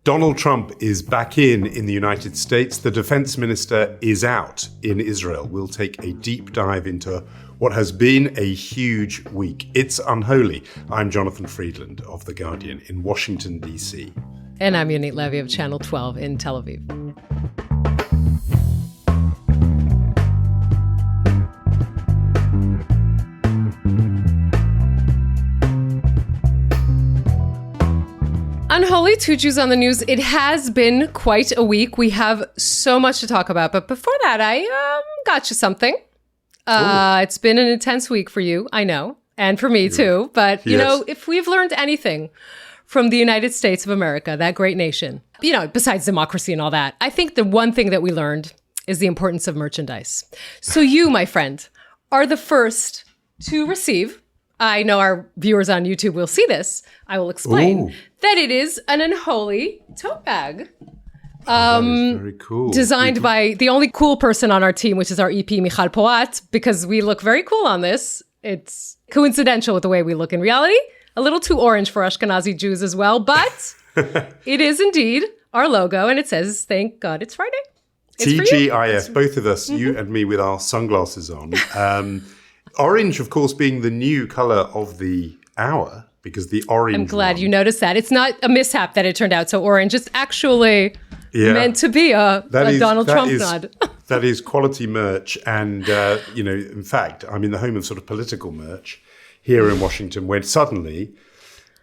Donald Trump is back in the United States. The defense minister is out in Israel. We'll take a deep dive into what has been a huge week. It's unholy. I'm Jonathan Friedland of The Guardian in Washington, D.C. And I'm Yonit Levy of Channel 12 in Tel Aviv. Unholy, two Jews on the news. It has been quite a week. We have so much to talk about. But before that, I got you something. It's been an intense week for you, I know, and for me too. But, you know, if we've learned anything from the United States of America, that great nation, you know, besides democracy and all that, I think the one thing that we learned is the importance of merchandise. So you, my friend, are the first to receive. I know our viewers on YouTube will see this. I will explain that it is an unholy tote bag. That is very cool. Designed by the only cool person on our team, which is our EP, Michal Poat, because we look very cool on this. It's coincidental with the way we look in reality. A little too orange for Ashkenazi Jews as well, but it is indeed our logo, and it says, thank God it's Friday. It's TGIF, both of us, you and me with our sunglasses on. Orange, of course, being the new color of the hour, because the orange I'm glad you noticed that. It's not a mishap that it turned out so orange. It's actually meant to be a Donald Trump nod. That is quality merch. And, you know, in fact, I'm in the home of sort of political merch here in Washington, where suddenly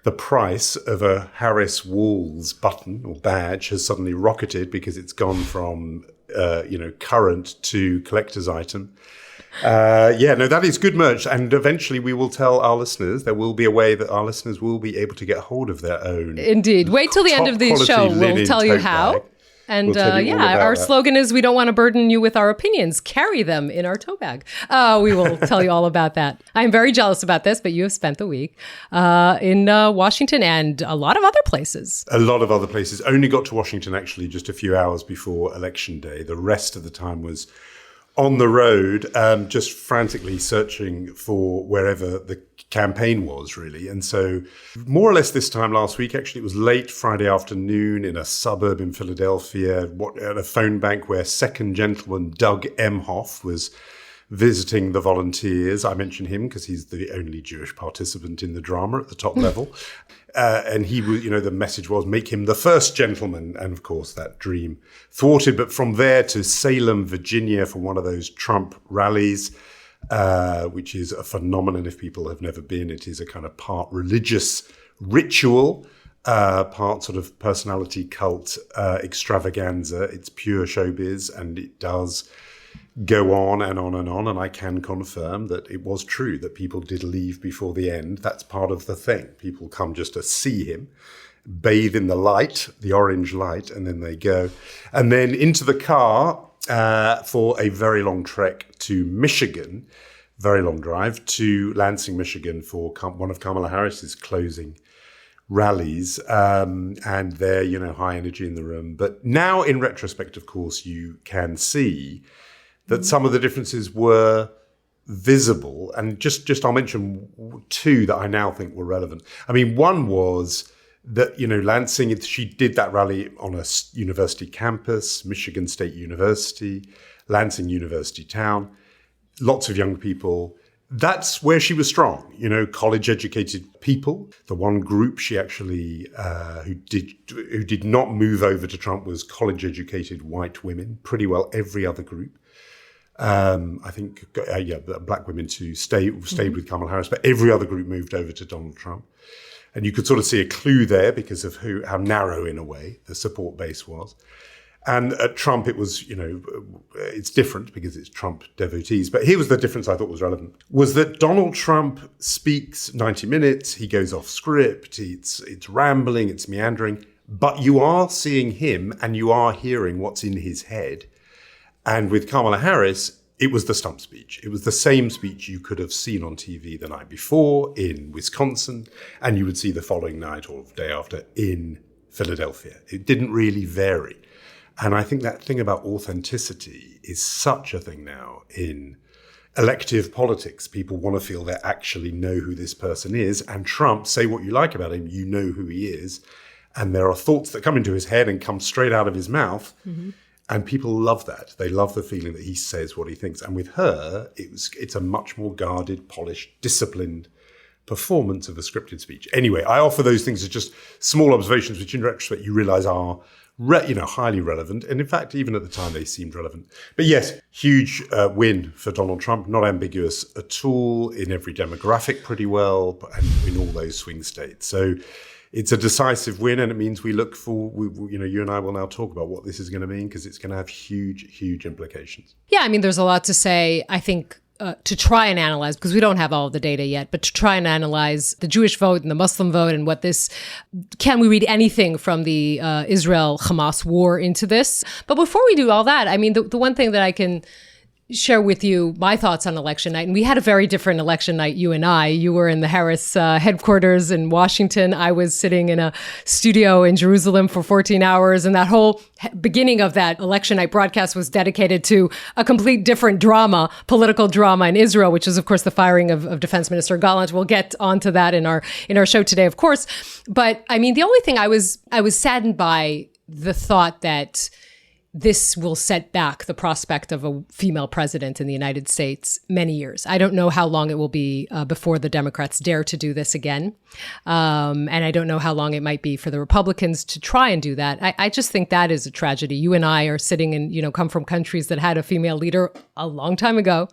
the price of a Harris Walls button or badge has suddenly rocketed because it's gone from, current to collector's item. That is good merch. And eventually we will tell our listeners, there will be a way that our listeners will be able to get hold of their own. Indeed. Wait till the end of the show. We'll tell you how. Bag. And our slogan is, we don't want to burden you with our opinions. Carry them in our tote bag. We will tell you all about that. I'm very jealous about this, but you have spent the week in Washington and a lot of other places. A lot of other places. Only got to Washington actually just a few hours before Election Day. The rest of the time was on the road, just frantically searching for wherever the campaign was, really. And so more or less this time last week, actually, it was late Friday afternoon in a suburb in Philadelphia, at a phone bank where Second Gentleman Doug Emhoff was visiting the volunteers. I mention him because he's the only Jewish participant in the drama at the top level. And he was, the message was, make him the first gentleman. And of course, that dream thwarted. But from there to Salem, Virginia, for one of those Trump rallies, which is a phenomenon if people have never been. It is a kind of part religious ritual, part sort of personality cult extravaganza. It's pure showbiz, and it does go on and on and on. And I can confirm that it was true that people did leave before the end. That's part of the thing. People come just to see him, bathe in the light, the orange light, and then they go. And then into the car for a very long trek to Michigan, very long drive to Lansing, Michigan for one of Kamala Harris's closing rallies. And there, high energy in the room. But now in retrospect, of course, you can see that some of the differences were visible. And just I'll mention two that I now think were relevant. I mean, one was that, Lansing, she did that rally on a university campus, Michigan State University, Lansing University town, lots of young people. That's where she was strong, college-educated people. The one group she actually, who did not move over to Trump was college-educated white women, pretty well every other group. I think, black women too stayed with Kamala Harris, but every other group moved over to Donald Trump. And you could sort of see a clue there because of how narrow, in a way, the support base was. And at Trump, it was, it's different because it's Trump devotees. But here was the difference I thought was relevant, was that Donald Trump speaks 90 minutes, he goes off script, it's rambling, it's meandering, but you are seeing him and you are hearing what's in his head. And with Kamala Harris, it was the stump speech. It was the same speech you could have seen on TV the night before in Wisconsin, and you would see the following night or day after in Philadelphia. It didn't really vary. And I think that thing about authenticity is such a thing now in elective politics. People want to feel they actually know who this person is. And Trump, say what you like about him, you know who he is. And there are thoughts that come into his head and come straight out of his mouth. Mm-hmm. And people love that. They love the feeling that he says what he thinks. And with her, it's a much more guarded, polished, disciplined performance of a scripted speech. Anyway, I offer those things as just small observations, which in retrospect you realize are highly relevant. And in fact, even at the time, they seemed relevant. But yes, huge win for Donald Trump, not ambiguous at all, in every demographic pretty well, and in all those swing states. So it's a decisive win, and it means we look for, you and I will now talk about what this is going to mean, because it's going to have huge, huge implications. Yeah, I mean, there's a lot to say, I think, to try and analyze, because we don't have all of the data yet, but to try and analyze the Jewish vote and the Muslim vote and what this, can we read anything from the Israel-Hamas war into this? But before we do all that, I mean, the one thing that I can share with you my thoughts on election night. And we had a very different election night, you and I. You were in the Harris headquarters in Washington. I was sitting in a studio in Jerusalem for 14 hours. And that whole beginning of that election night broadcast was dedicated to a complete different drama, political drama in Israel, which is, of course, the firing of Defense Minister Gallant. We'll get onto that in our show today, of course. But I mean, the only thing I was saddened by the thought that this will set back the prospect of a female president in the United States many years. I don't know how long it will be before the Democrats dare to do this again. And I don't know how long it might be for the Republicans to try and do that. I just think that is a tragedy. You and I are sitting in, come from countries that had a female leader a long time ago.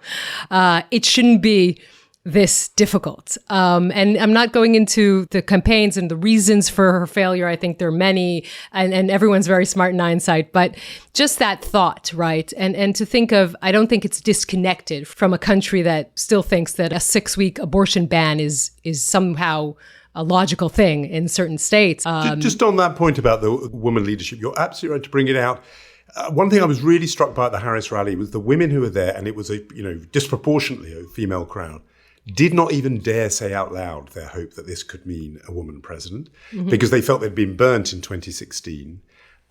It shouldn't be this difficult. And I'm not going into the campaigns and the reasons for her failure. I think there are many, and everyone's very smart in hindsight, but just that thought, right? And to think of, I don't think it's disconnected from a country that still thinks that a 6-week abortion ban is somehow a logical thing in certain states. Just on that point about the woman leadership, you're absolutely right to bring it out. One thing I was really struck by at the Harris rally was the women who were there, and it was disproportionately a female crowd, did not even dare say out loud their hope that this could mean a woman president, because they felt they'd been burnt in 2016,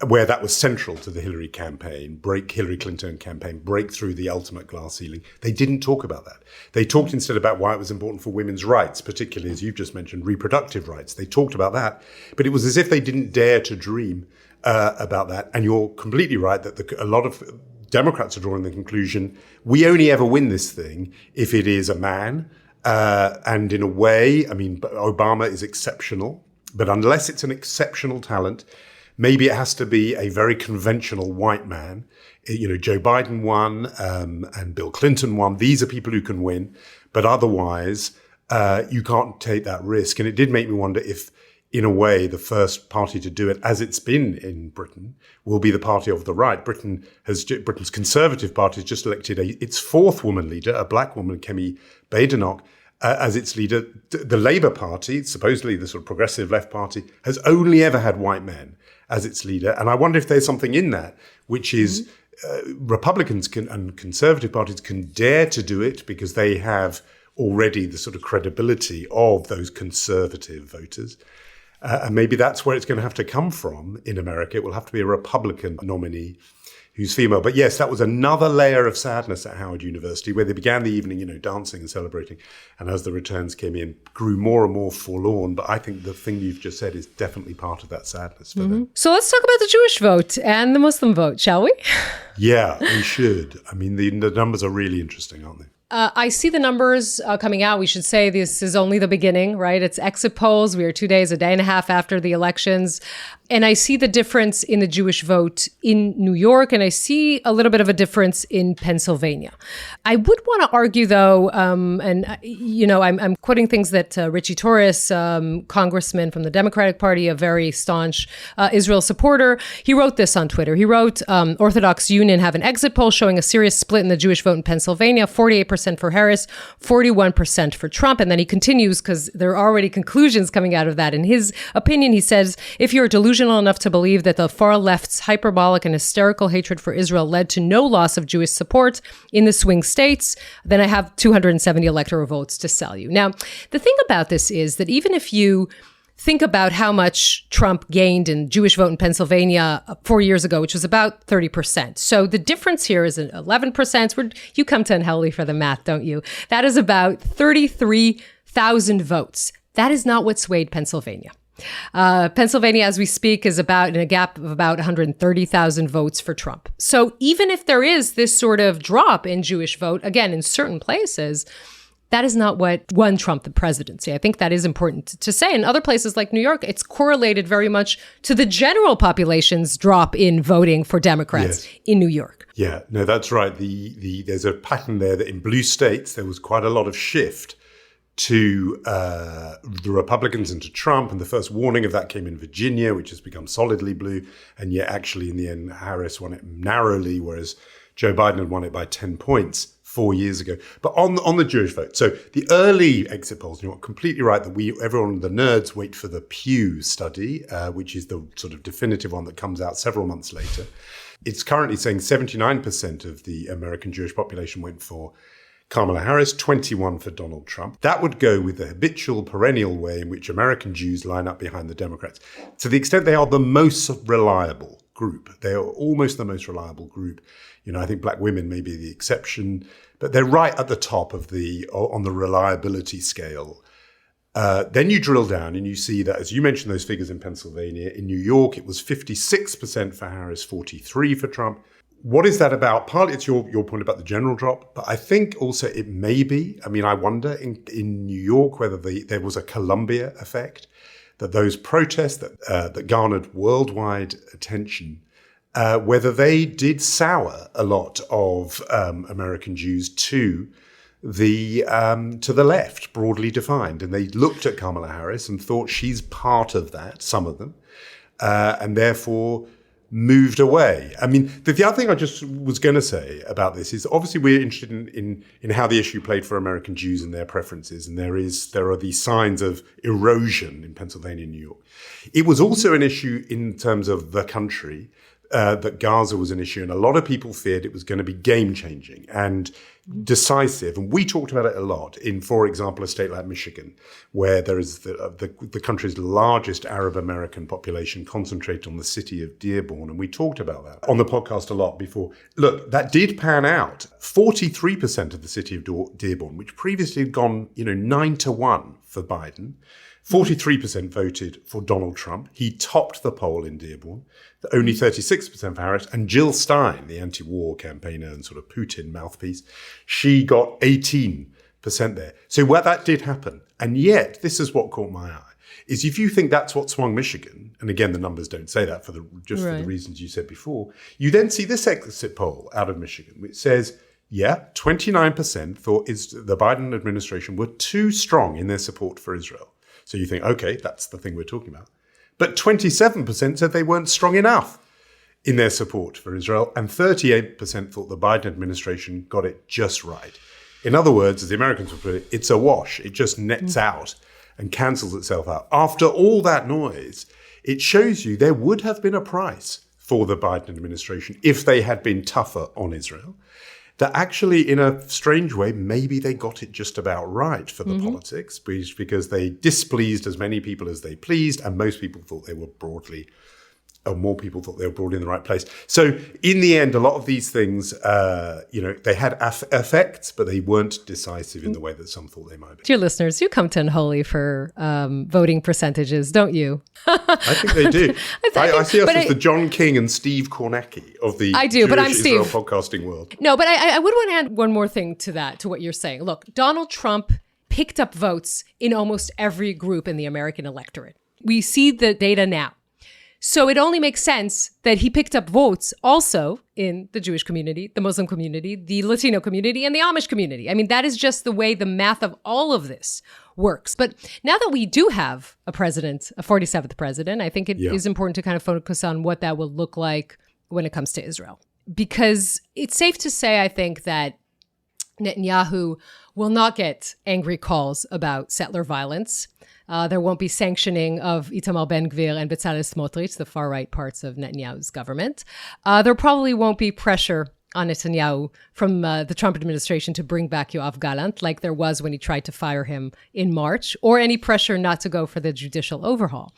where that was central to the Hillary Clinton campaign, break through the ultimate glass ceiling. They didn't talk about that. They talked instead about why it was important for women's rights, particularly, as you've just mentioned, reproductive rights. They talked about that, but it was as if they didn't dare to dream about that. And you're completely right that a lot of Democrats are drawing the conclusion, we only ever win this thing if it is a man. And in a way, I mean, Obama is exceptional, but unless it's an exceptional talent, maybe it has to be a very conventional white man. Joe Biden won, and Bill Clinton won. These are people who can win, but otherwise, you can't take that risk. And it did make me wonder if, in a way, the first party to do it, as it's been in Britain, will be the party of the right. Britain's Conservative Party has just elected its fourth woman leader, a black woman, Kemi Badenoch, as its leader. The Labour Party, supposedly the sort of progressive left party, has only ever had white men as its leader. And I wonder if there's something in that, which is Republicans and Conservative parties can dare to do it because they have already the sort of credibility of those conservative voters. And maybe that's where it's going to have to come from in America. It will have to be a Republican nominee who's female. But yes, that was another layer of sadness at Howard University, where they began the evening, dancing and celebrating. And as the returns came in, grew more and more forlorn. But I think the thing you've just said is definitely part of that sadness for them. So let's talk about the Jewish vote and the Muslim vote, shall we? Yeah, we should. I mean, the numbers are really interesting, aren't they? I see the numbers coming out. We should say this is only the beginning, right? It's exit polls. We are 2 days, a day and a half after the elections. And I see the difference in the Jewish vote in New York, and I see a little bit of a difference in Pennsylvania. I would want to argue, though, I'm quoting things that Richie Torres, congressman from the Democratic Party, a very staunch Israel supporter, he wrote this on Twitter. He wrote, Orthodox Union have an exit poll showing a serious split in the Jewish vote in Pennsylvania, 48% for Harris, 41% for Trump. And then he continues, because there are already conclusions coming out of that. In his opinion, he says, if you're delusional enough to believe that the far left's hyperbolic and hysterical hatred for Israel led to no loss of Jewish support in the swing states, then I have 270 electoral votes to sell you. Now, the thing about this is that even if you think about how much Trump gained in Jewish vote in Pennsylvania 4 years ago, which was about 30%. So the difference here is 11%. You come to unhealthy for the math, don't you? That is about 33,000 votes. That is not what swayed Pennsylvania. Pennsylvania, as we speak, is about in a gap of about 130,000 votes for Trump. So even if there is this sort of drop in Jewish vote, again, in certain places, that is not what won Trump the presidency. I think that is important to say. In other places like New York, it's correlated very much to the general population's drop in voting for Democrats in New York. Yeah, no, that's right. There's a pattern there that in blue states, there was quite a lot of shift to the Republicans and to Trump. And the first warning of that came in Virginia, which has become solidly blue. And yet actually in the end, Harris won it narrowly, whereas Joe Biden had won it by 10 points 4 years ago. But on the Jewish vote, so the early exit polls, you're completely right that everyone, the nerds, wait for the Pew study, which is the sort of definitive one that comes out several months later. It's currently saying 79% of the American Jewish population went for Kamala Harris, 21 for Donald Trump. That would go with the habitual, perennial way in which American Jews line up behind the Democrats. To the extent they are the most reliable group. They are almost the most reliable group. I think black women may be the exception, but they're right at the top of on the reliability scale. Then you drill down and you see that, as you mentioned, those figures in Pennsylvania. In New York, it was 56% for Harris, 43% for Trump. What is that about? Partly it's your point about the general drop, but I think also it may be, I wonder in New York whether there was a Columbia effect, that those protests that garnered worldwide attention, whether they did sour a lot of American Jews to the left, broadly defined. And they looked at Kamala Harris and thought she's part of that, some of them, and therefore moved away. The other thing I just was going to say about this is obviously we're interested in how the issue played for American Jews and their preferences. And there are these signs of erosion in Pennsylvania and New York. It was also an issue in terms of the country, that Gaza was an issue. And a lot of people feared it was going to be game changing and decisive. And we talked about it a lot in, for example, a state like Michigan, where there is the country's largest Arab American population concentrated on the city of Dearborn. And we talked about that on the podcast a lot before. Look, that did pan out. 43% of the city of Dearborn, which previously had gone, 9-1 for Biden, 43% voted for Donald Trump. He topped the poll in Dearborn. Only 36% for Harris. And Jill Stein, the anti-war campaigner and sort of Putin mouthpiece, she got 18% there. So that did happen. And yet, this is what caught my eye, is if you think that's what swung Michigan, and again, the numbers don't say that for the reasons you said before, you then see this exit poll out of Michigan, which says, 29% thought the Biden administration were too strong in their support for Israel. So you think, okay, that's the thing we're talking about. But 27% said they weren't strong enough in their support for Israel, and 38% thought the Biden administration got it just right. In other words, as the Americans would put it, it's a wash. It just nets out and cancels itself out. After all that noise, it shows you there would have been a price for the Biden administration if they had been tougher on Israel. That actually, in a strange way, maybe they got it just about right for the politics, because they displeased as many people as they pleased, and most people thought they were more people thought they were broadly in the right place. So in the end, a lot of these things, they had effects, but they weren't decisive in the way that some thought they might be. Dear listeners, you come to Unholy for voting percentages, don't you? I think they do. I see us as the John King and Steve Kornacki of the Jewish-Israel podcasting world. No, but I would want to add one more thing to that, to what you're saying. Look, Donald Trump picked up votes in almost every group in the American electorate. We see the data now. So it only makes sense that he picked up votes also in the Jewish community, the Muslim community, the Latino community, and the Amish community. That is just the way the math of all of this works. But now that we do have a president, a 47th president, I think it is important to kind of focus on what that will look like when it comes to Israel. Because it's safe to say, I think, that Netanyahu will not get angry calls about settler violence. There won't be sanctioning of Itamar Ben-Gvir and Bezalel Smotrich, the far-right parts of Netanyahu's government. There probably won't be pressure on Netanyahu from the Trump administration to bring back Yoav Gallant, like there was when he tried to fire him in March, or any pressure not to go for the judicial overhaul.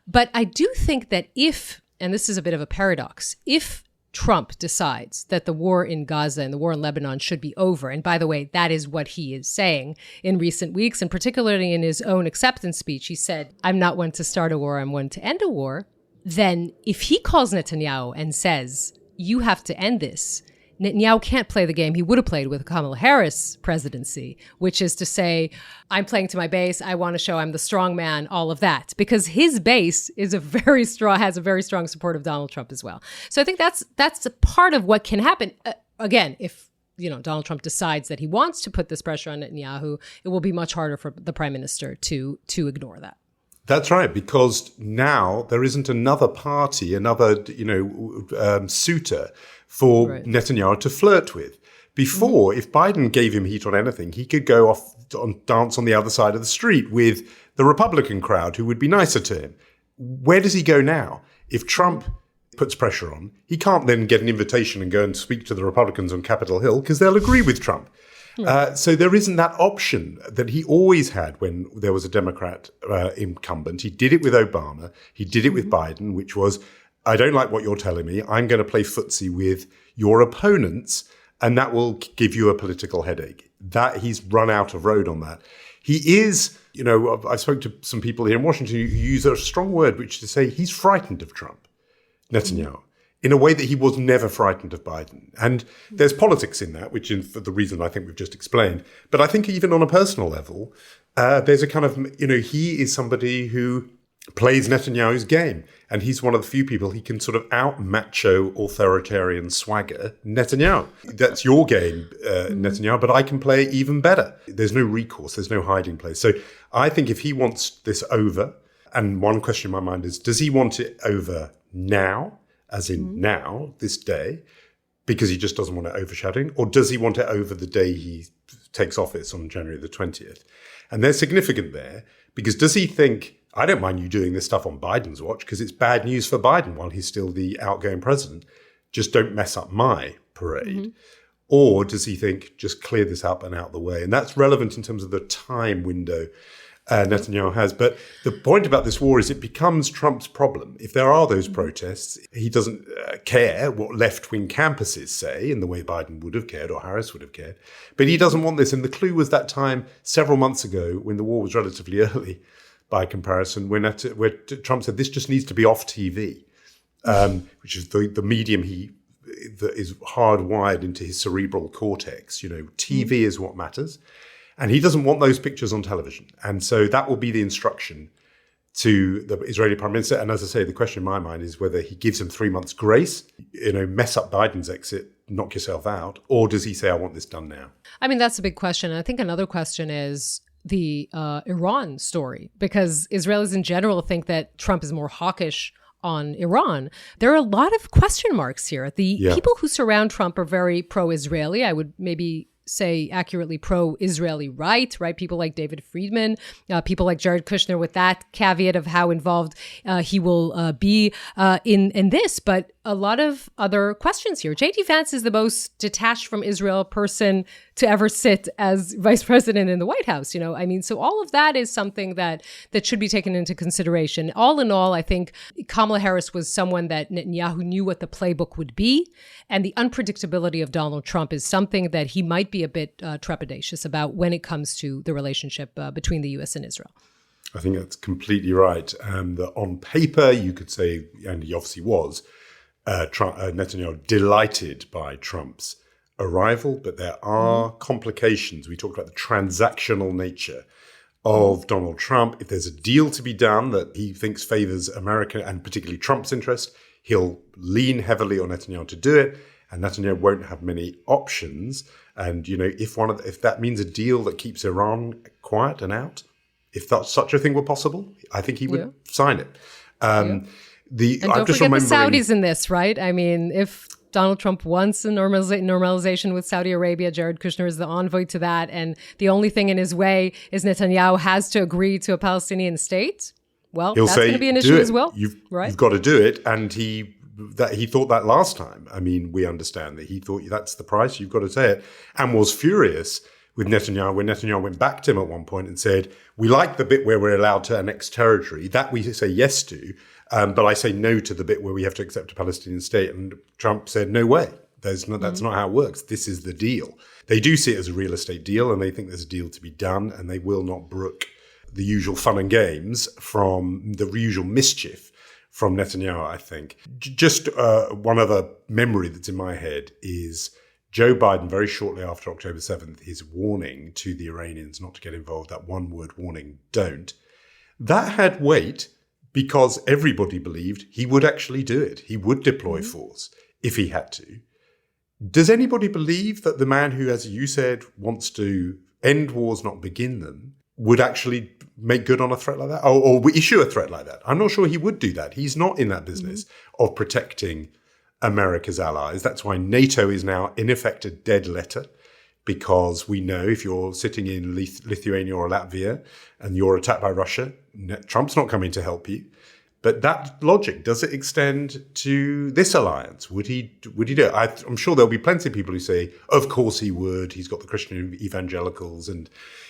But I do think that if, and this is a bit of a paradox, if Trump decides that the war in Gaza and the war in Lebanon should be over, and by the way, that is what he is saying in recent weeks, and particularly in his own acceptance speech, he said, I'm not one to start a war, I'm one to end a war. Then if he calls Netanyahu and says, you have to end this, Netanyahu can't play the game he would have played with Kamala Harris presidency, which is to say, I'm playing to my base, I want to show I'm the strong man, all of that, because his base is has a very strong support of Donald Trump as well. So I think that's a part of what can happen. Again, if Donald Trump decides that he wants to put this pressure on Netanyahu, it will be much harder for the prime minister to ignore that. That's right, because now there isn't another party, another suitor for Netanyahu to flirt with. Before, if Biden gave him heat on anything, he could go off and dance on the other side of the street with the Republican crowd who would be nicer to him. Where does he go now? If Trump puts pressure on, he can't then get an invitation and go and speak to the Republicans on Capitol Hill because they'll agree with Trump. So there isn't that option that he always had when there was a Democrat incumbent. He did it with Obama. He did it with Biden, which was, I don't like what you're telling me. I'm going to play footsie with your opponents, and that will give you a political headache. That he's run out of road on that. He is, I spoke to some people here in Washington who use a strong word, which is to say he's frightened of Trump, Netanyahu, in a way that he was never frightened of Biden. And there's politics in that, which is for the reason I think we've just explained. But I think even on a personal level, there's a kind of, he is somebody who plays Netanyahu's game. And he's one of the few people he can sort of out-macho authoritarian swagger Netanyahu. That's your game, Netanyahu, but I can play even better. There's no recourse. There's no hiding place. So I think if he wants this over, and one question in my mind is, does he want it over now, as in now, this day, because he just doesn't want it overshadowing, or does he want it over the day he takes office on January the 20th? And they're significant there, because does he think, I don't mind you doing this stuff on Biden's watch because it's bad news for Biden while he's still the outgoing president. Just don't mess up my parade. Or does he think, just clear this up and out the way? And that's relevant in terms of the time window Netanyahu has. But the point about this war is it becomes Trump's problem. If there are those protests, he doesn't care what left-wing campuses say in the way Biden would have cared or Harris would have cared. But he doesn't want this. And the clue was that time several months ago when the war was relatively early, by comparison, where Trump said this just needs to be off TV, which is the medium that is hardwired into his cerebral cortex. TV is what matters. And he doesn't want those pictures on television. And so that will be the instruction to the Israeli prime minister. And as I say, the question in my mind is whether he gives him 3 months grace, mess up Biden's exit, knock yourself out, or does he say, I want this done now? I mean, that's a big question. And I think another question is the Iran story, because Israelis in general think that Trump is more hawkish on Iran. There are a lot of question marks here. The people who surround Trump are very pro-Israeli. I would maybe say accurately pro-Israeli right? People like David Friedman, people like Jared Kushner, with that caveat of how involved he will be in this. But a lot of other questions here. J.D. Vance is the most detached from Israel person to ever sit as vice president in the White House. So all of that is something that should be taken into consideration. All in all, I think Kamala Harris was someone that Netanyahu knew what the playbook would be. And the unpredictability of Donald Trump is something that he might be a bit trepidatious about when it comes to the relationship between the U.S. and Israel. I think that's completely right. That on paper, you could say, and he obviously was, Netanyahu delighted by Trump's arrival, but there are complications. We talked about the transactional nature of Donald Trump. If there's a deal to be done that he thinks favors America and particularly Trump's interest, he'll lean heavily on Netanyahu to do it, and Netanyahu won't have many options. And if that means a deal that keeps Iran quiet and out, if such a thing were possible, I think he would sign it. And don't forget the Saudis in this, right? I mean, if Donald Trump wants a normalization with Saudi Arabia, Jared Kushner is the envoy to that, and the only thing in his way is Netanyahu has to agree to a Palestinian state. Well, that's going to be an issue as well. You've got to do it, and he thought that last time. I mean, we understand that he thought that's the price. You've got to say it, and was furious with Netanyahu, when Netanyahu went back to him at one point and said, we like the bit where we're allowed to annex territory, that we say yes to, but I say no to the bit where we have to accept a Palestinian state. And Trump said, no way. That's not how it works. This is the deal. They do see it as a real estate deal, and they think there's a deal to be done, and they will not brook the usual fun and games from the usual mischief from Netanyahu, I think. Just one other memory that's in my head is Joe Biden, very shortly after October 7th, his warning to the Iranians not to get involved, that one-word warning, don't. That had weight because everybody believed he would actually do it. He would deploy force if he had to. Does anybody believe that the man who, as you said, wants to end wars, not begin them, would actually make good on a threat like that or issue a threat like that? I'm not sure he would do that. He's not in that business of protecting America's allies. That's why NATO is now, in effect, a dead letter, because we know if you're sitting in Lithuania or Latvia and you're attacked by Russia, Trump's not coming to help you. But that logic, does it extend to this alliance? Would he do it? I'm sure there'll be plenty of people who say, of course he would. He's got the Christian evangelicals and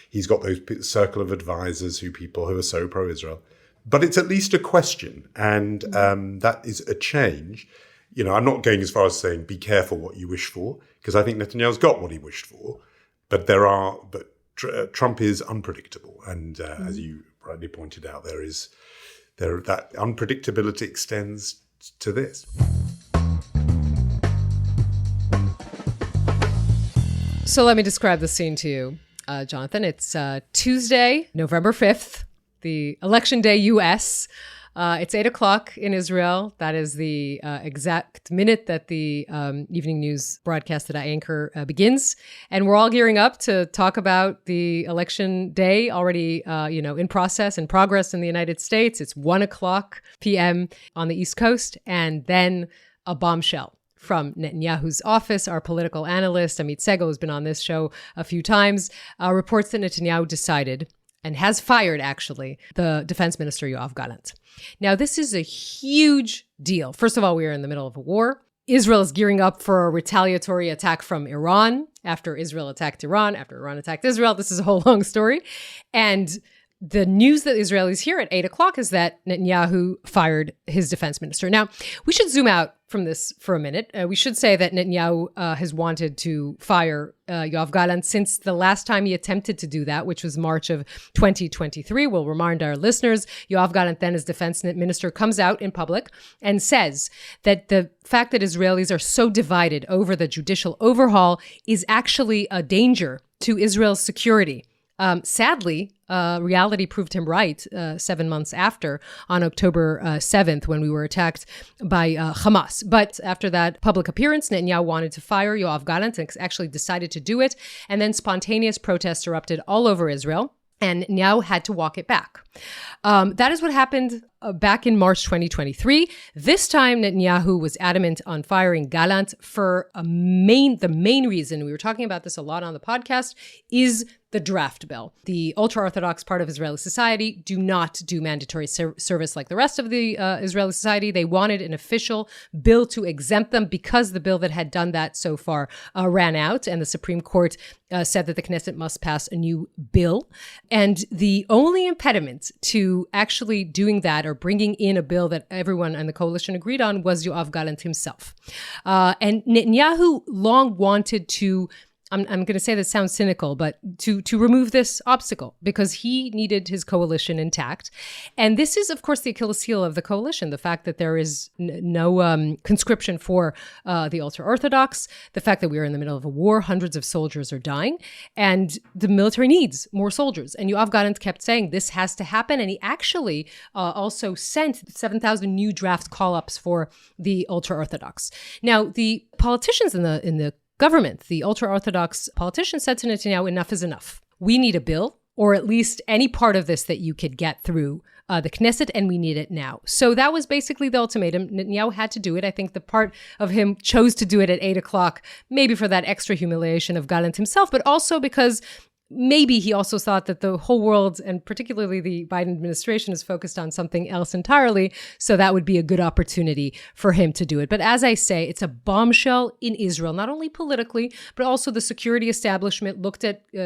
he's got those circle of advisors who are so pro-Israel. But it's at least a question. And that is a change. You know, I'm not going as far as saying be careful what you wish for, because I think Netanyahu's got what he wished for. But Trump is unpredictable. And as you rightly pointed out, that unpredictability extends to this. So let me describe the scene to you, Jonathan. It's Tuesday, November 5th, the election day U.S. It's 8 o'clock in Israel. That is the exact minute that the evening news broadcast that I anchor begins. And we're all gearing up to talk about the election day already, in process and progress in the United States. It's 1 o'clock p.m. on the East Coast. And then a bombshell from Netanyahu's office. Our political analyst, Amit Segal, who's been on this show a few times, reports that Netanyahu decided and has fired, actually, the defense minister, Yoav Gallant. Now, this is a huge deal. First of all, we are in the middle of a war. Israel is gearing up for a retaliatory attack from Iran after Israel attacked Iran, after Iran attacked Israel. This is a whole long story. And the news that Israelis hear at 8 o'clock is that Netanyahu fired his defense minister. Now, we should zoom out from this for a minute. We should say that Netanyahu has wanted to fire Yoav Gallant since the last time he attempted to do that, which was March of 2023. We'll remind our listeners, Yoav Gallant, then as defense minister, comes out in public and says that the fact that Israelis are so divided over the judicial overhaul is actually a danger to Israel's security. Sadly, reality proved him right 7 months after, on October 7th, when we were attacked by Hamas. But after that public appearance, Netanyahu wanted to fire Yoav Gallant and actually decided to do it. And then spontaneous protests erupted all over Israel, and Netanyahu had to walk it back. That is what happened back in March 2023. This time, Netanyahu was adamant on firing Gallant for the main reason, we were talking about this a lot on the podcast, is the draft bill. The ultra-Orthodox part of Israeli society do not do mandatory service like the rest of the Israeli society. They wanted an official bill to exempt them because the bill that had done that so far ran out, and the Supreme Court said that the Knesset must pass a new bill. And the only impediment to actually doing that or bringing in a bill that everyone and the coalition agreed on was Yoav Gallant himself. And Netanyahu long wanted to, I'm going to say this sounds cynical, but to remove this obstacle because he needed his coalition intact. And this is, of course, the Achilles heel of the coalition, the fact that there is no conscription for the ultra-Orthodox, the fact that we are in the middle of a war, hundreds of soldiers are dying, and the military needs more soldiers. And Yoav Gallant kept saying this has to happen. And he actually also sent 7,000 new draft call-ups for the ultra-Orthodox. Now, the politicians in the government, the ultra-Orthodox politicians said to Netanyahu, enough is enough. We need a bill, or at least any part of this that you could get through the Knesset, and we need it now. So that was basically the ultimatum. Netanyahu had to do it. I think the part of him chose to do it at 8 o'clock, maybe for that extra humiliation of Gallant himself, but also because maybe he also thought that the whole world, and particularly the Biden administration, is focused on something else entirely. So that would be a good opportunity for him to do it. But as I say, it's a bombshell in Israel, not only politically, but also the security establishment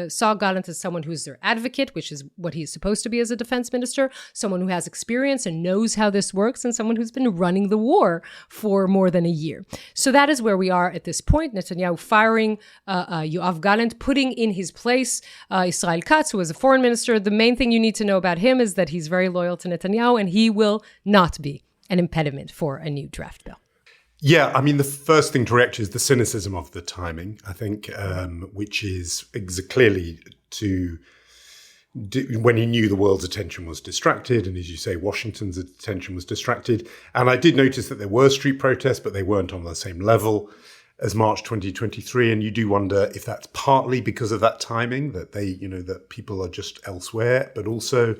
saw Gallant as someone who's their advocate, which is what he's supposed to be as a defense minister, someone who has experience and knows how this works, and someone who's been running the war for more than a year. So that is where we are at this point. Netanyahu firing Yoav Gallant, putting in his place Israel Katz, who was a foreign minister. The main thing you need to know about him is that he's very loyal to Netanyahu, and he will not be an impediment for a new draft bill. Yeah, I mean, the first thing to react is the cynicism of the timing, I think, which is clearly when he knew the world's attention was distracted, and as you say, Washington's attention was distracted. And I did notice that there were street protests, but they weren't on the same level as March 2023. And you do wonder if that's partly because of that timing, that that people are just elsewhere, but also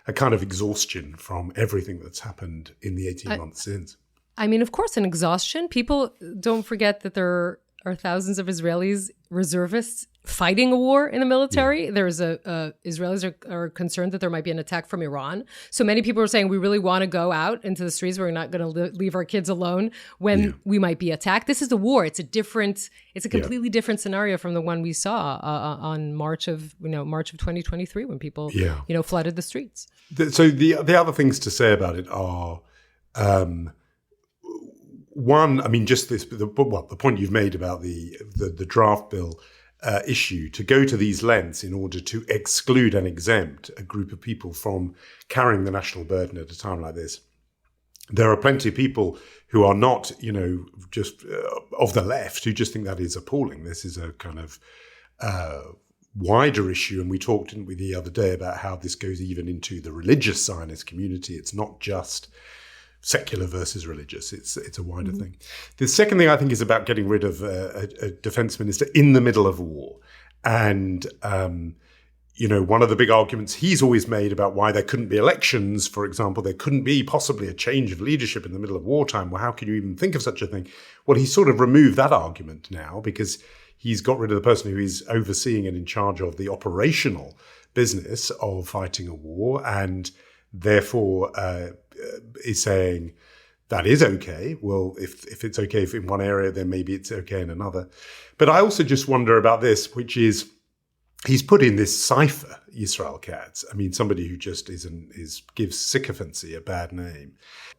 a kind of exhaustion from everything that's happened in the 18 months since. I mean, of course, an exhaustion. People don't forget that there are thousands of Israelis, reservists, fighting a war in the military. Yeah. There's Israelis are concerned that there might be an attack from Iran. So many people are saying we really want to go out into the streets. We're not going to leave our kids alone when we might be attacked. This is the war. It's a completely different scenario from the one we saw on March of 2023 when people flooded the streets. So the other things to say about it are. One, I mean, just the point you've made about the draft bill issue, to go to these lengths in order to exclude and exempt a group of people from carrying the national burden at a time like this. There are plenty of people who are not, just of the left, who just think that is appalling. This is a kind of wider issue. And we talked, didn't we, the other day about how this goes even into the religious Zionist community. It's not just secular versus religious. It's a wider thing. The second thing I think is about getting rid of a defense minister in the middle of a war. And, one of the big arguments he's always made about why there couldn't be elections, for example, there couldn't be possibly a change of leadership in the middle of wartime. Well, how can you even think of such a thing? Well, he's sort of removed that argument now because he's got rid of the person who is overseeing and in charge of the operational business of fighting a war, and therefore is saying that is okay. Well, if it's okay in one area, then maybe it's okay in another. But I also just wonder about this, which is he's put in this cipher, Israel Katz. I mean, somebody who just gives sycophancy a bad name.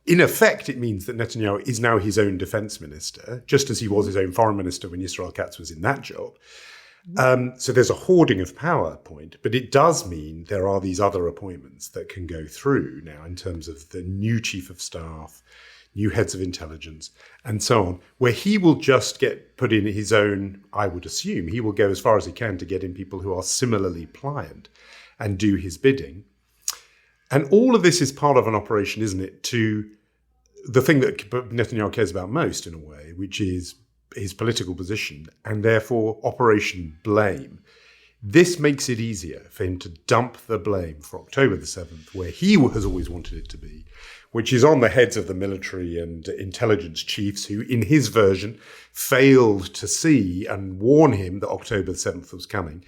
In effect, it means that Netanyahu is now his own defense minister, just as he was his own foreign minister when Israel Katz was in that job. So there's a hoarding of power point, but it does mean there are these other appointments that can go through now in terms of the new chief of staff, new heads of intelligence, and so on, where he will just get put in his own, I would assume, he will go as far as he can to get in people who are similarly pliant and do his bidding. And all of this is part of an operation, isn't it, to the thing that Netanyahu cares about most in a way, which is his political position, and therefore Operation Blame. This makes it easier for him to dump the blame for October the 7th, where he has always wanted it to be, which is on the heads of the military and intelligence chiefs who, in his version, failed to see and warn him that October the 7th was coming.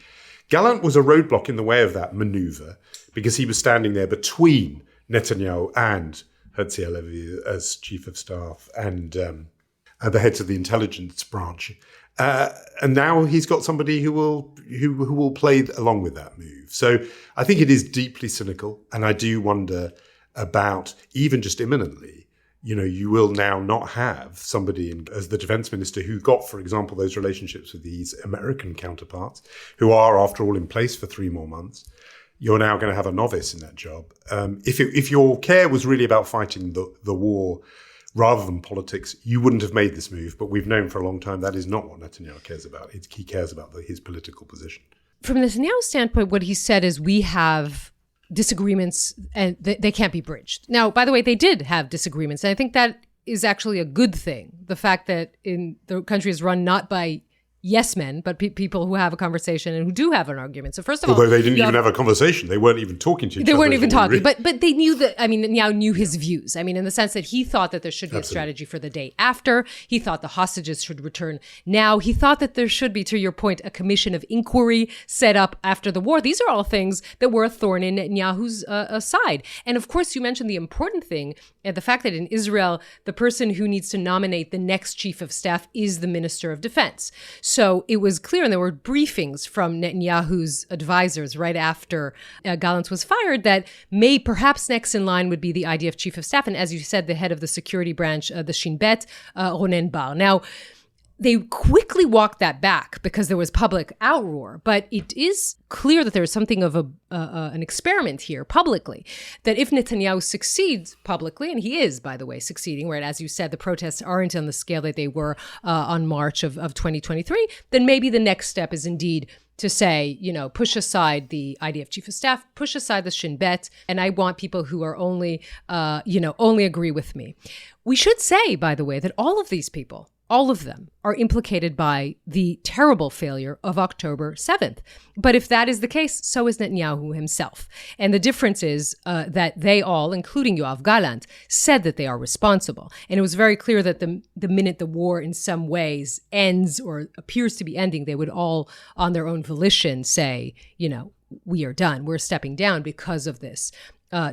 Gallant was a roadblock in the way of that maneuver because he was standing there between Netanyahu and Tel Aviv as chief of staff and the heads of the intelligence branch. And now he's got somebody who will play along with that move. So I think it is deeply cynical. And I do wonder about, even just imminently, you will now not have somebody as the defense minister who got, for example, those relationships with these American counterparts who are, after all, in place for 3 more months. You're now going to have a novice in that job. If your care was really about fighting the war rather than politics, you wouldn't have made this move. But we've known for a long time that is not what Netanyahu cares about. He cares about his political position. From Netanyahu's standpoint, what he said is we have disagreements and they can't be bridged. Now, by the way, they did have disagreements. And I think that is actually a good thing. The fact that the country is run not by yes men, but people who have a conversation and who do have an argument. So first of all, although they didn't even have a conversation, they weren't even talking to each other. They weren't even talking, but they knew that. I mean, Netanyahu knew his views. I mean, in the sense that he thought that there should be a strategy for the day after. He thought the hostages should return now. He thought that there should be, to your point, a commission of inquiry set up after the war. These are all things that were a thorn in Netanyahu's side. And of course, you mentioned the important thing, the fact that in Israel, the person who needs to nominate the next chief of staff is the minister of defense. So it was clear, and there were briefings from Netanyahu's advisors right after Gallant was fired, that perhaps next in line would be the IDF chief of staff. And as you said, the head of the security branch, the Shin Bet, Ronen Bar. Now, they quickly walked that back because there was public outroar. But it is clear that there is something of an experiment here publicly, that if Netanyahu succeeds publicly, and he is, by the way, succeeding, where, as you said, the protests aren't on the scale that they were on March of 2023, then maybe the next step is indeed to say, push aside the IDF chief of staff, push aside the Shin Bet, and I want people who are only agree with me. We should say, by the way, that all of these people, all of them, are implicated by the terrible failure of October 7th. But if that is the case, so is Netanyahu himself. And the difference is that they all, including Yoav Gallant, said that they are responsible. And it was very clear that the minute the war in some ways ends or appears to be ending, they would all, on their own volition, say, we are done. We're stepping down because of this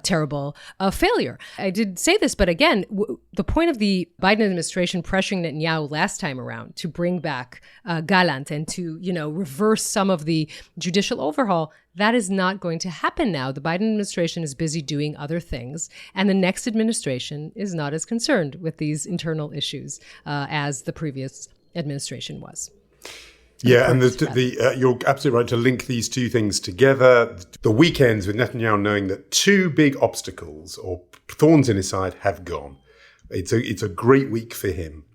terrible failure. I did say this, but again, the point of the Biden administration pressuring Netanyahu last time around to bring back Gallant and to, reverse some of the judicial overhaul, that is not going to happen now. The Biden administration is busy doing other things, and the next administration is not as concerned with these internal issues as the previous administration was. Yeah, and you're absolutely right to link these two things together. The weekends with Netanyahu knowing that two big obstacles or thorns in his side have gone. It's a great week for him.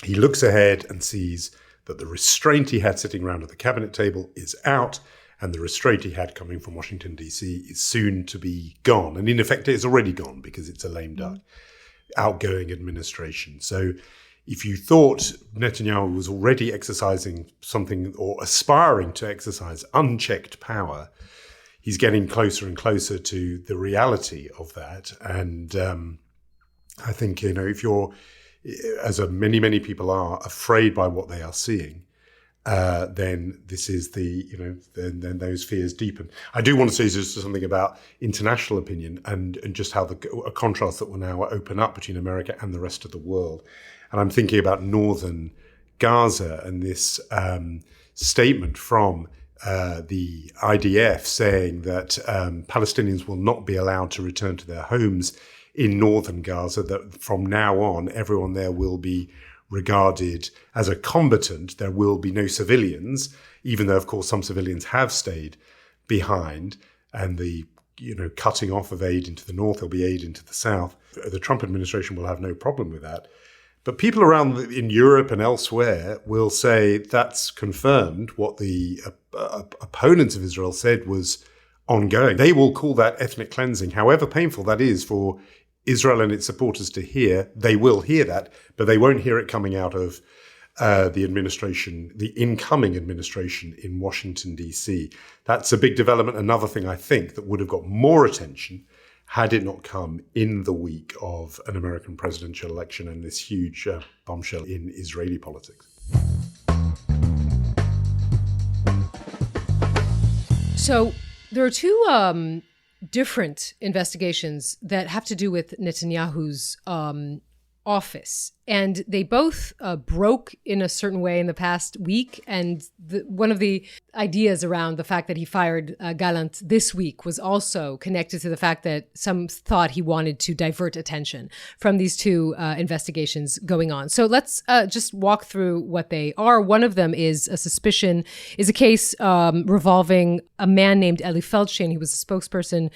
He looks ahead and sees that the restraint he had sitting around at the cabinet table is out, and the restraint he had coming from Washington, D.C. is soon to be gone. And in effect, it's already gone because it's a lame duck outgoing administration. So if you thought Netanyahu was already exercising something or aspiring to exercise unchecked power, he's getting closer and closer to the reality of that. And I think, if you're, as many people are, afraid by what they are seeing, then this is then those fears deepen. I do want to say just something about international opinion and just how a contrast that will now open up between America and the rest of the world. And I'm thinking about northern Gaza and this statement from the IDF saying that Palestinians will not be allowed to return to their homes in northern Gaza, that from now on, everyone there will be regarded as a combatant. There will be no civilians, even though, of course, some civilians have stayed behind, and the cutting off of aid into the north, there'll be aid into the south. The Trump administration will have no problem with that. But people around in Europe and elsewhere will say that's confirmed what the opponents of Israel said was ongoing. They will call that ethnic cleansing, however painful that is for Israel and its supporters to hear. They will hear that, but they won't hear it coming out of the administration, the incoming administration in Washington, D.C. That's a big development. Another thing I think that would have got more attention had it not come in the week of an American presidential election and this huge bombshell in Israeli politics. So there are two different investigations that have to do with Netanyahu's office. And they both broke in a certain way in the past week. And one of the ideas around the fact that he fired Gallant this week was also connected to the fact that some thought he wanted to divert attention from these two investigations going on. So let's just walk through what they are. One of them is a case revolving a man named Eli Feldstein. He was a spokesperson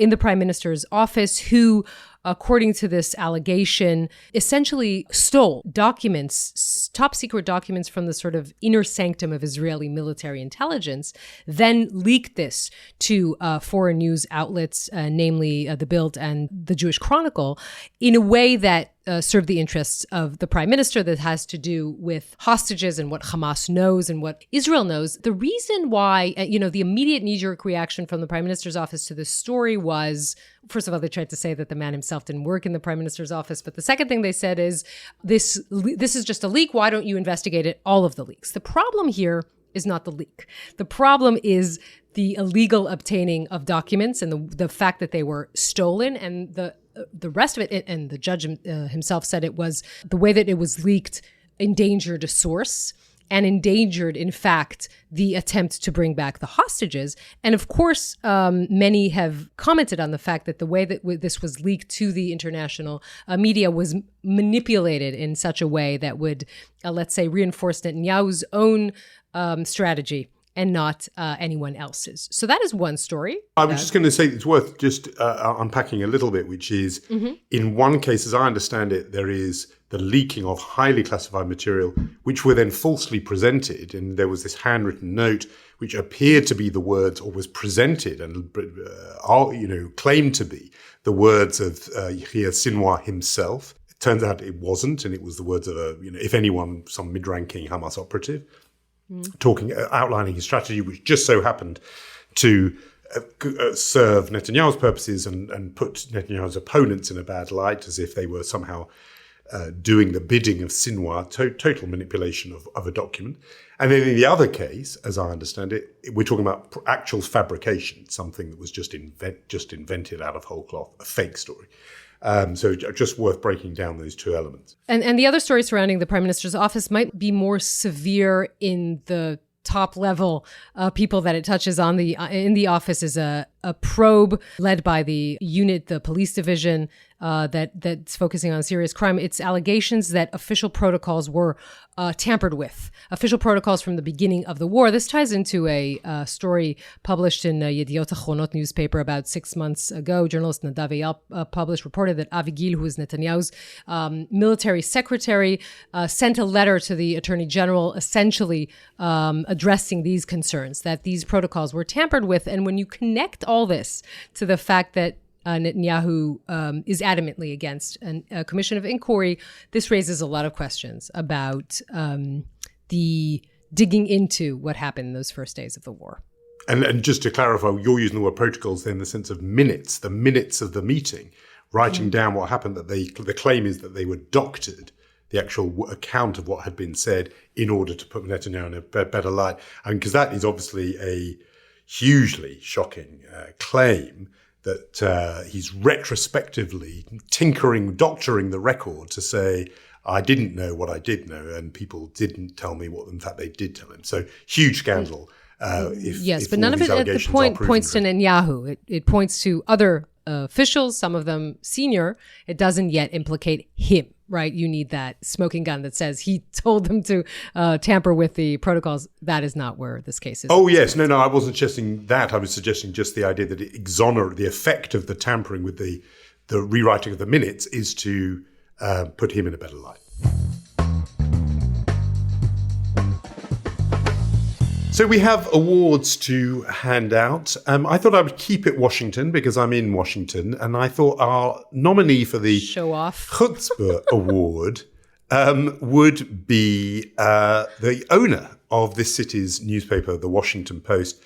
in the prime minister's office who, according to this allegation, essentially stole documents, top secret documents from the sort of inner sanctum of Israeli military intelligence, then leaked this to foreign news outlets, namely The Bild and the Jewish Chronicle, in a way that serve the interests of the prime minister, that has to do with hostages and what Hamas knows and what Israel knows. The reason why, the immediate knee-jerk reaction from the prime minister's office to this story was, first of all, they tried to say that the man himself didn't work in the prime minister's office. But the second thing they said is, this is just a leak. Why don't you investigate it? All of the leaks. The problem here is not the leak. The problem is the illegal obtaining of documents and the fact that they were stolen, and the rest of it. And the judge himself said it was the way that it was leaked endangered a source and endangered, in fact, the attempt to bring back the hostages. And of course, many have commented on the fact that the way that this was leaked to the international media was manipulated in such a way that would, let's say, reinforce Netanyahu's own strategy and not anyone else's. So that is one story. I was just going to say it's worth just unpacking a little bit, which is in one case, as I understand it, there is the leaking of highly classified material, which were then falsely presented. And there was this handwritten note which appeared to be the words, or was presented and claimed to be the words of Yahya Sinwar himself. It turns out it wasn't, and it was the words of if anyone, some mid-ranking Hamas operative. Outlining his strategy, which just so happened to serve Netanyahu's purposes and put Netanyahu's opponents in a bad light, as if they were somehow doing the bidding of Sinwar, total manipulation of a document. And then in the other case, as I understand it, we're talking about actual fabrication, something that was just invented out of whole cloth, a fake story. So just worth breaking down those two elements. And the other story surrounding the prime minister's office might be more severe in the top level people that it touches on. In the office is a probe led by the unit, the police division, that's focusing on serious crime. It's allegations that official protocols were tampered with, official protocols from the beginning of the war. This ties into a story published in Yediot Achronot newspaper about 6 months ago. Journalist Nadav Eyal reported that Avi Gil, who is Netanyahu's military secretary, sent a letter to the attorney general essentially addressing these concerns, that these protocols were tampered with. And when you connect all this to the fact that Netanyahu is adamantly against a commission of inquiry, this raises a lot of questions about the digging into what happened in those first days of the war. And just to clarify, you're using the word protocols in the sense of minutes, the minutes of the meeting, writing down what happened, that the claim is that they were doctored, the actual account of what had been said, in order to put Netanyahu in a better light. And because that is obviously a hugely shocking claim, that he's retrospectively doctoring the record to say, I didn't know what I did know, and people didn't tell me what, in fact, they did tell him. So huge scandal. But none of it at the point points to Netanyahu. It points to other officials, some of them senior. It doesn't yet implicate him, right? You need that smoking gun that says he told them to tamper with the protocols. That is not where this case is. Oh, yes. No, I wasn't suggesting that. I was suggesting just the idea that it exonerates the effect of the tampering with the rewriting of the minutes is to put him in a better light. So we have awards to hand out. I thought I would keep it Washington because I'm in Washington, and I thought our nominee for the Show Off Chutzpah Award would be the owner of this city's newspaper, the Washington Post,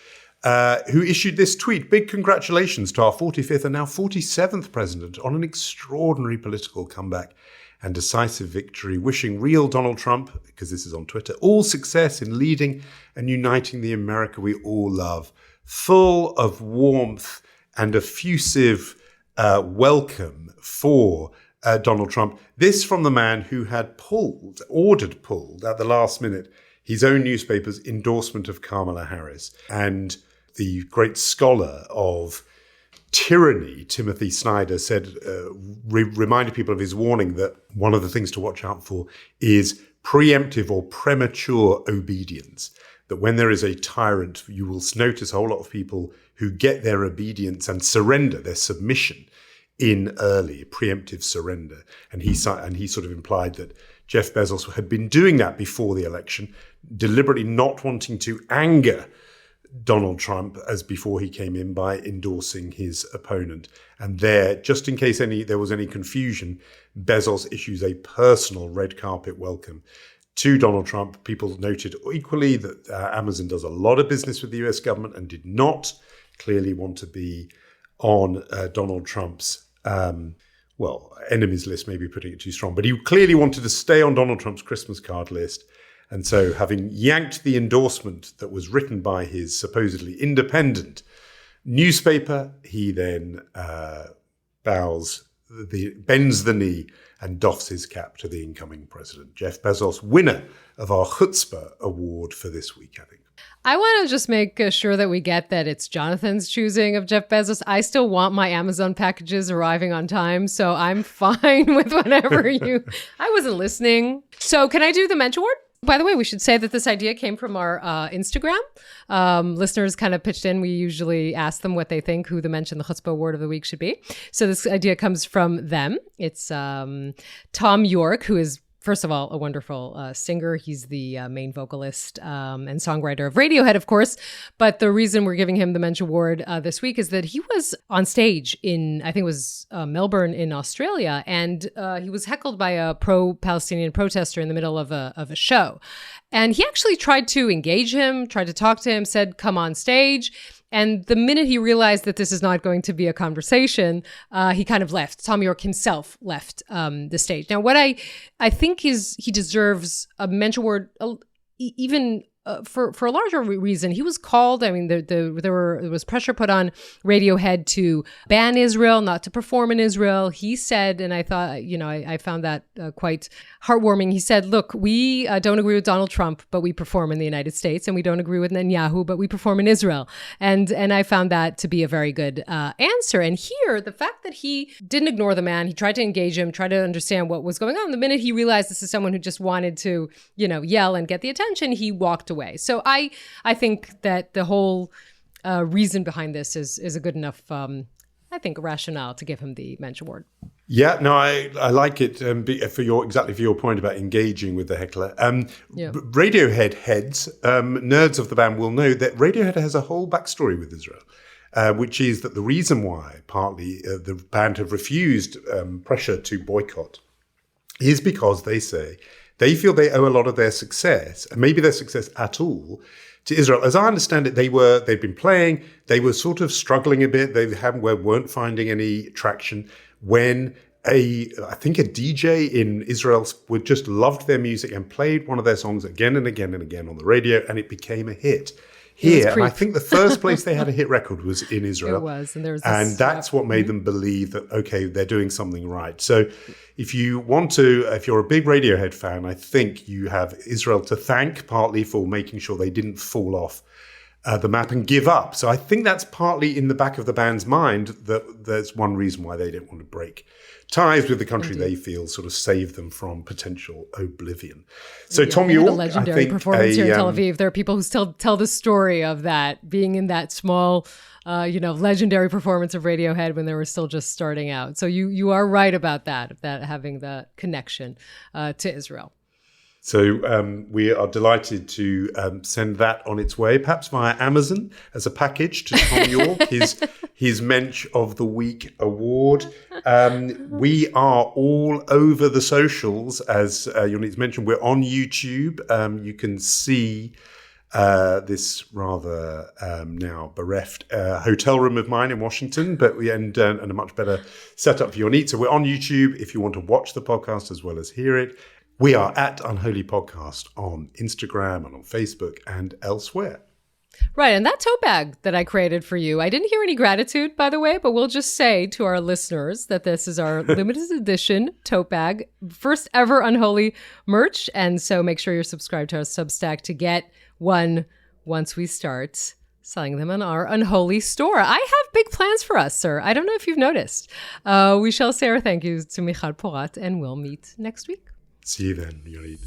who issued this tweet: "Big congratulations to our 45th and now 47th president on an extraordinary political comeback and decisive victory. Wishing real Donald Trump," because this is on Twitter, "all success in leading and uniting the America we all love. Full of warmth and effusive welcome for Donald Trump." This from the man who had ordered pulled at the last minute his own newspaper's endorsement of Kamala Harris. And the great scholar of tyranny, Timothy Snyder, said, reminded people of his warning that one of the things to watch out for is preemptive or premature obedience. That when there is a tyrant, you will notice a whole lot of people who get their obedience and surrender, their submission, in early, preemptive surrender. And he sort of implied that Jeff Bezos had been doing that before the election, deliberately not wanting to anger Donald Trump as before he came in by endorsing his opponent. And there, just in case there was any confusion, Bezos issues a personal red carpet welcome to Donald Trump. People noted equally that Amazon does a lot of business with the US government and did not clearly want to be on Donald Trump's, enemies list, maybe putting it too strong. But he clearly wanted to stay on Donald Trump's Christmas card list. And so having yanked the endorsement that was written by his supposedly independent newspaper, he then bends the knee and doffs his cap to the incoming president. Jeff Bezos, winner of our Chutzpah Award for this week, I think. I want to just make sure that we get that it's Jonathan's choosing of Jeff Bezos. I still want my Amazon packages arriving on time, so I'm fine with whatever you... I wasn't listening. So can I do the Mensch Award? By the way, we should say that this idea came from our Instagram. Listeners kind of pitched in. We usually ask them what they think, who the Mensch and the Chutzpah Award of the Week should be. So this idea comes from them. It's Tom York, who is, first of all, a wonderful singer. He's the main vocalist and songwriter of Radiohead, of course. But the reason we're giving him the Mensch Award this week is that he was on stage in, I think it was Melbourne in Australia, and he was heckled by a pro-Palestinian protester in the middle of a show. And he actually tried to engage him, tried to talk to him, said, come on stage. And the minute he realized that this is not going to be a conversation, he kind of left. Tom York himself left the stage. Now, what I think is he deserves a Mensch Award even for a larger reason. He was called, I mean, there was pressure put on Radiohead to ban Israel, not to perform in Israel. He said, and I thought, I found that quite heartwarming. He said, look, we don't agree with Donald Trump, but we perform in the United States, and we don't agree with Netanyahu, but we perform in Israel. And I found that to be a very good answer. And here, the fact that he didn't ignore the man, he tried to engage him, try to understand what was going on. The minute he realized this is someone who just wanted to, yell and get the attention, he walked away. So I think that the whole reason behind this is a good enough, rationale to give him the Mensch Award. Yeah, no, I like it for your point about engaging with the heckler. Radiohead heads, nerds of the band will know that Radiohead has a whole backstory with Israel, which is that the reason why partly the band have refused pressure to boycott is because they say they feel they owe a lot of their success, and maybe their success at all, to Israel. As I understand it, they'd been playing, they were sort of struggling a bit, they weren't finding any traction when I think a DJ in Israel would just loved their music and played one of their songs again and again and again on the radio, and it became a hit. Here, and I think the first place they had a hit record was in Israel. It was, and there was that's what made them believe that, okay, they're doing something right. So if you're a big Radiohead fan, I think you have Israel to thank partly for making sure they didn't fall off the map and give up. So I think that's partly in the back of the band's mind that there's one reason why they didn't want to break ties with the country they feel sort of saved them from potential oblivion. So Tom York, a legendary performance here in Tel Aviv. There are people who still tell the story of that, being in that small, legendary performance of Radiohead when they were still just starting out. So you are right about that having the connection to Israel. So we are delighted to send that on its way, perhaps via Amazon as a package to Tom York, his Mensch of the Week award. We are all over the socials, as Yonit mentioned. We're on YouTube. You can see this rather now bereft hotel room of mine in Washington, but and a much better setup for Yonit. So we're on YouTube if you want to watch the podcast as well as hear it. We are at Unholy Podcast on Instagram and on Facebook and elsewhere. Right. And that tote bag that I created for you, I didn't hear any gratitude, by the way, but we'll just say to our listeners that this is our limited edition tote bag, first ever Unholy merch. And so make sure you're subscribed to our Substack to get one once we start selling them in our Unholy store. I have big plans for us, sir. I don't know if you've noticed. We shall say our thank yous to Michal Porat, and we'll meet next week. See you then, Yonit.